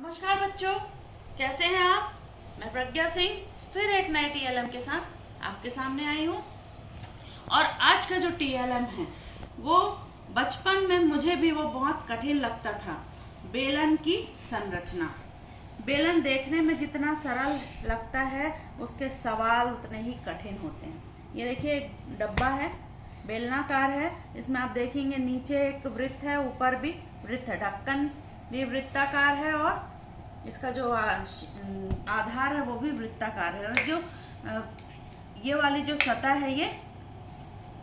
नमस्कार बच्चों, कैसे हैं आप। मैं प्रज्ञा सिंह फिर एक नए टीएलएम के साथ आपके सामने आई हूँ। और आज का जो टीएलएम है वो बचपन में मुझे भी वो बहुत कठिन लगता था। बेलन की संरचना। बेलन देखने में जितना सरल लगता है उसके सवाल उतने ही कठिन होते हैं। ये देखिए, एक डब्बा है, बेलनाकार है। इसमें आप देखेंगे नीचे एक वृत्त है, ऊपर भी वृत्त है, ढक्कन भी वृत्ताकार है और इसका जो आधार है वो भी वृत्ताकार है। और जो ये वाली जो सतह है ये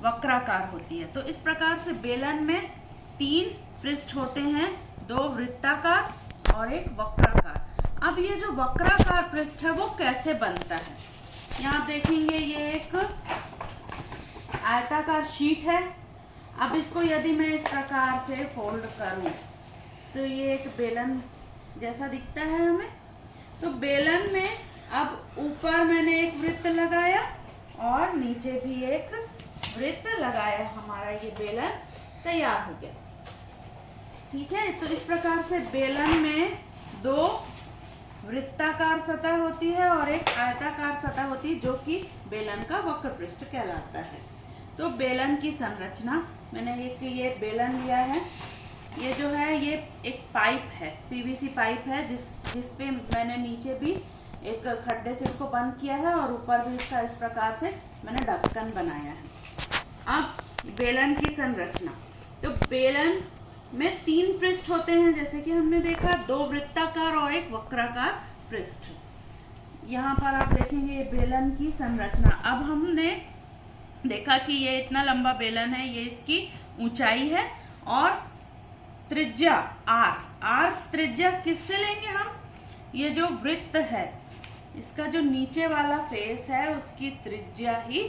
वक्राकार होती है। तो इस प्रकार से बेलन में 3 पृष्ठ होते हैं, 2 वृत्ताकार और एक वक्राकार। अब ये जो वक्राकार पृष्ठ है वो कैसे बनता है, यहाँ आप देखेंगे ये एक आयताकार शीट है। अब इसको यदि मैं इस प्रकार से फोल्ड करूं तो ये एक बेलन जैसा दिखता है हमें। तो बेलन में अब ऊपर मैंने एक वृत्त लगाया और नीचे भी एक वृत्त लगाया, हमारा ये बेलन तैयार हो गया। ठीक है, तो इस प्रकार से बेलन में 2 वृत्ताकार सतह होती है और एक आयताकार सतह होती है, जो कि बेलन का वक्र पृष्ठ कहलाता है। तो बेलन की संरचना, मैंने ये बेलन लिया है। ये जो है ये एक पाइप है, पीवीसी पाइप है, जिस पे मैंने नीचे भी एक खड्डे से इसको बंद किया है और ऊपर भी इसका इस प्रकार से मैंने ढक्कन बनाया है। अब बेलन की संरचना, तो बेलन में 3 पृष्ठ होते हैं, जैसे कि हमने देखा, 2 वृत्ताकार और एक वक्राकार पृष्ठ। यहाँ पर आप देखेंगे ये बेलन की संरचना। अब हमने देखा कि ये इतना लंबा बेलन है, ये इसकी ऊंचाई है और त्रिज्या आर त्रिज्या किससे लेंगे हम, ये जो वृत्त है इसका जो नीचे वाला फेस है उसकी त्रिज्या ही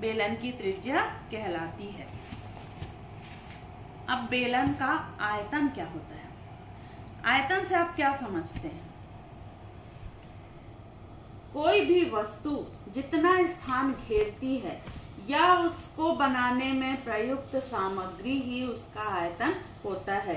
बेलन की त्रिज्या कहलाती है। अब बेलन का आयतन क्या होता है, आयतन से आप क्या समझते हैं। कोई भी वस्तु जितना स्थान घेरती है या उसको बनाने में प्रयुक्त सामग्री ही उसका आयतन होता है।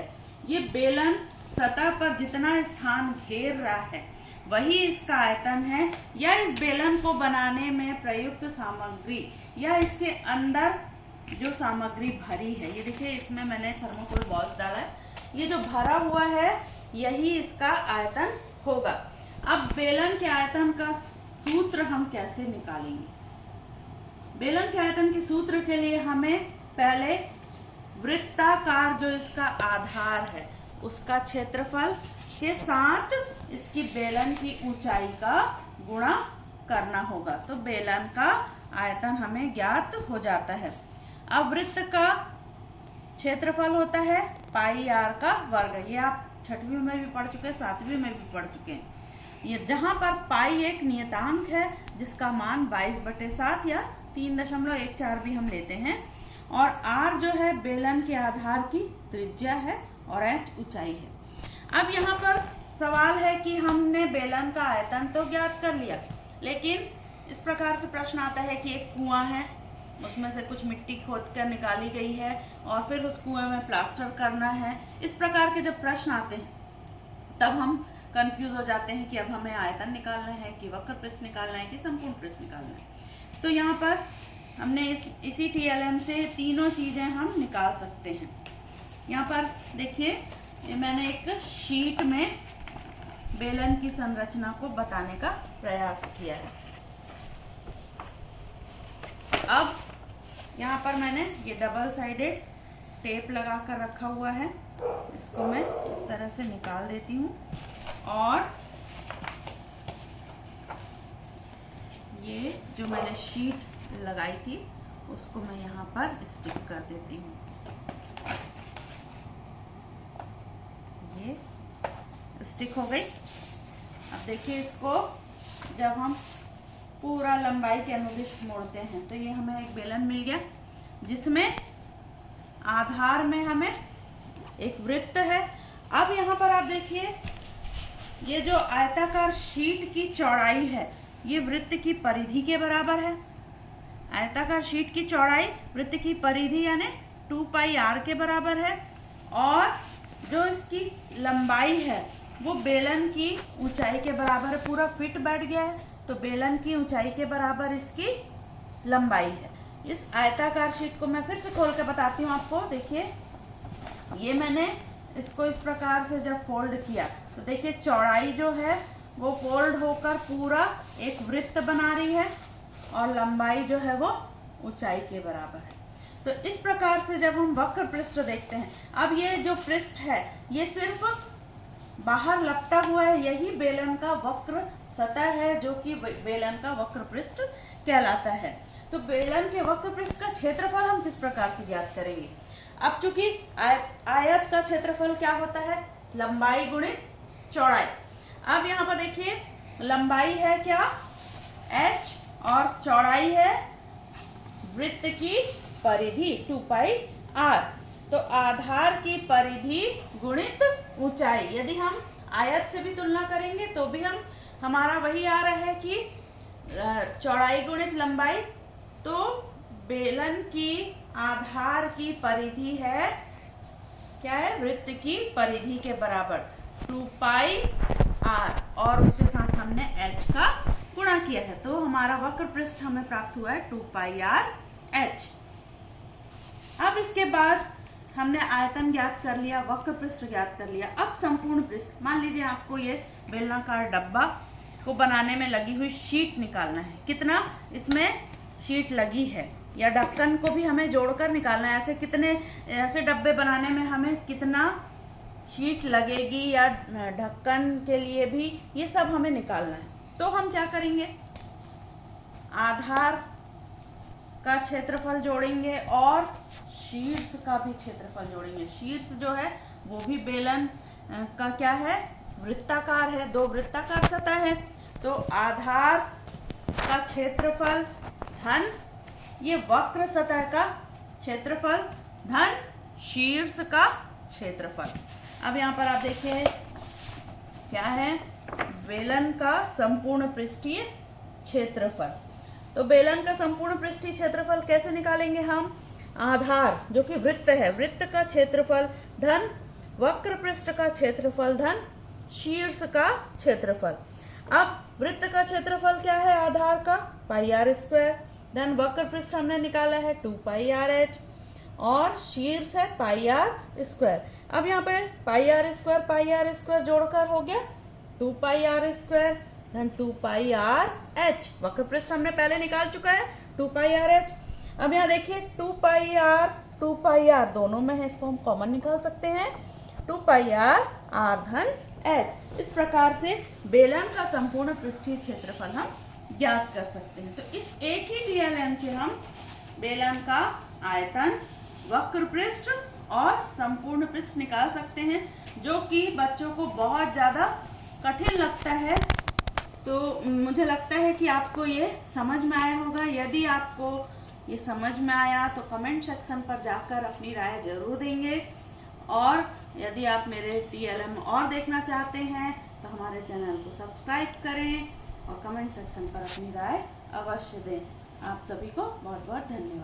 ये बेलन सतह पर जितना स्थान घेर रहा है वही इसका आयतन है, या इस बेलन को बनाने में प्रयुक्त सामग्री या इसके अंदर जो सामग्री भरी है। ये देखिए, इसमें मैंने थर्मोकोल बॉल्स डाला है, ये जो भरा हुआ है यही इसका आयतन होगा। अब बेलन के आयतन का सूत्र हम कैसे निकालेंगे। बेलन के आयतन के सूत्र के लिए हमें पहले वृत्ताकार जो इसका आधार है उसका क्षेत्रफल के साथ इसकी बेलन की ऊंचाई का गुणा करना होगा। तो बेलन का आयतन हमें ज्ञात हो जाता है। अब वृत्त का क्षेत्रफल होता है पाई आर का वर्ग। ये आप 6वीं में भी पढ़ चुके हैं, 7वीं में भी पढ़ चुके हैं। ये जहां पर पाई एक नियतांक है जिसका मान 22/7 या 3.14 भी हम लेते हैं, और r जो है बेलन के आधार की त्रिज्या है और h ऊंचाई है। अब यहाँ पर सवाल है कि हमने बेलन का आयतन तो ज्ञात कर लिया, लेकिन इस प्रकार से प्रश्न आता है कि एक कुआं है, उसमें से कुछ मिट्टी खोद कर निकाली गई है और फिर उस कुएं में प्लास्टर करना है। इस प्रकार के जब प्रश्न आते हैं तब हम कंफ्यूज हो जाते हैं कि अब हमें आयतन निकालना है कि वक्र पृष्ठ निकालना है कि संपूर्ण पृष्ठ निकालना है। तो यहाँ पर हमने इसी टीएलएम से तीनों चीजें हम निकाल सकते हैं। यहाँ पर देखिए, ये मैंने एक शीट में बेलन की संरचना को बताने का प्रयास किया है। अब यहाँ पर मैंने ये डबल साइडेड टेप लगा कर रखा हुआ है, इसको मैं इस तरह से निकाल देती हूँ और ये जो मैंने शीट लगाई थी उसको मैं यहाँ पर स्टिक कर देती हूँ। ये स्टिक हो गई। अब देखिए, इसको जब हम पूरा लंबाई के अनुदिश मोड़ते हैं तो ये हमें एक बेलन मिल गया, जिसमें आधार में हमें एक वृत्त है। अब यहाँ पर आप देखिए, ये जो आयताकार शीट की चौड़ाई है ये वृत्त की परिधि के बराबर है। आयताकार शीट की चौड़ाई वृत्त की परिधि यानी 2 पाई r के बराबर है, और जो इसकी लंबाई है वो बेलन की ऊंचाई के बराबर है, पूरा फिट बैठ गया है। तो बेलन की ऊंचाई के बराबर इसकी लंबाई है। इस आयताकार शीट को मैं फिर से खोल के बताती हूँ आपको। देखिए, ये मैंने इसको इस प्रकार से जब फोल्ड किया तो देखिए चौड़ाई जो है वो फोल्ड होकर पूरा एक वृत्त बना रही है और लंबाई जो है वो ऊंचाई के बराबर है। तो इस प्रकार से जब हम वक्र पृष्ठ देखते हैं, अब ये जो पृष्ठ है ये सिर्फ बाहर लपटा हुआ है, यही बेलन का वक्र सतह है जो कि बेलन का वक्र पृष्ठ कहलाता है। तो बेलन के वक्र पृष्ठ का क्षेत्रफल हम किस प्रकार से ज्ञात करेंगे? अब चूंकि आयत का क्षेत्रफल क्या होता है? लंबाई गुणित चौड़ाई। अब यहाँ पर देखिए लंबाई है क्या? h और चौड़ाई है वृत्त की परिधि 2πr। तो आधार की परिधि गुणित ऊंचाई। यदि हम आयत से भी तुलना करेंगे तो भी हमारा वही आ रहा है कि चौड़ाई गुणित लंबाई। तो बेलन की आधार की परिधि है क्या है? वृत्त की परिधि के बराबर 2πr और उसके साथ हमने h का गुणा किया है। तो हमारा वक्र पृष्ठ हमें प्राप्त हुआ है 2πrh। अब इसके बाद हमने आयतन ज्ञात कर लिया, वक्र पृष्ठ ज्ञात कर लिया। अब संपूर्ण पृष्ठ, मान लीजिए आपको ये बेलनाकार डब्बा को बनाने में लगी हुई शीट निकालना है। कितना इसमें शीट लगी है या ढक्कन को भी हमें जोड़कर निकालना है। ऐसे डब्बे बनाने में हमें कितना शीट लगेगी या ढक्कन के लिए भी, ये सब हमें निकालना है। तो हम क्या करेंगे? आधार का क्षेत्रफल जोड़ेंगे और शीर्ष का भी क्षेत्रफल जोड़ेंगे। शीर्ष जो है वो भी बेलन का क्या है? वृत्ताकार है, दो वृत्ताकार सतह है। तो आधार का क्षेत्रफल धन ये वक्र सतह का क्षेत्रफल धन शीर्ष का क्षेत्रफल। अब यहाँ पर आप देखिए क्या है? बेलन का संपूर्ण पृष्ठीय क्षेत्रफल। तो बेलन का संपूर्ण पृष्ठीय क्षेत्रफल कैसे निकालेंगे हम? आधार जो कि वृत्त है, वृत्त का क्षेत्रफल धन वक्र पृष्ठ का क्षेत्रफल धन शीर्ष का क्षेत्रफल। अब वृत्त का क्षेत्रफल क्या है? आधार का πr² धन वक्र पृष्ठ हमने निकाला है 2πrh और शीर्ष है πr²। अब यहाँ पे πr² जोड़कर हो गया 2πr² धन 2πrh। वक्र पृष्ठ हमने पहले निकाल चुका है 2πrh। अब यहाँ देखिए 2πr दोनों में है, इसको हम कॉमन निकाल सकते हैं 2πr धन h। इस प्रकार से बेलन का संपूर्ण पृष्ठीय क्षेत्रफल हम ज्ञात कर सकते हैं। तो इस एक ही DLM से हम बेलन का आयतन, वक्र पृष्ठ और संपूर्ण पृष्ठ निकाल सकते हैं, जो कि बच्चों को बहुत ज्यादा कठिन लगता है। तो मुझे लगता है कि आपको ये समझ में आया होगा। यदि आपको ये समझ में आया तो कमेंट सेक्शन पर जाकर अपनी राय जरूर देंगे। और यदि आप मेरे DLM और देखना चाहते हैं तो हमारे चैनल को सब्सक्राइब करें और कमेंट सेक्शन पर अपनी राय अवश्य दें। आप सभी को बहुत बहुत धन्यवाद।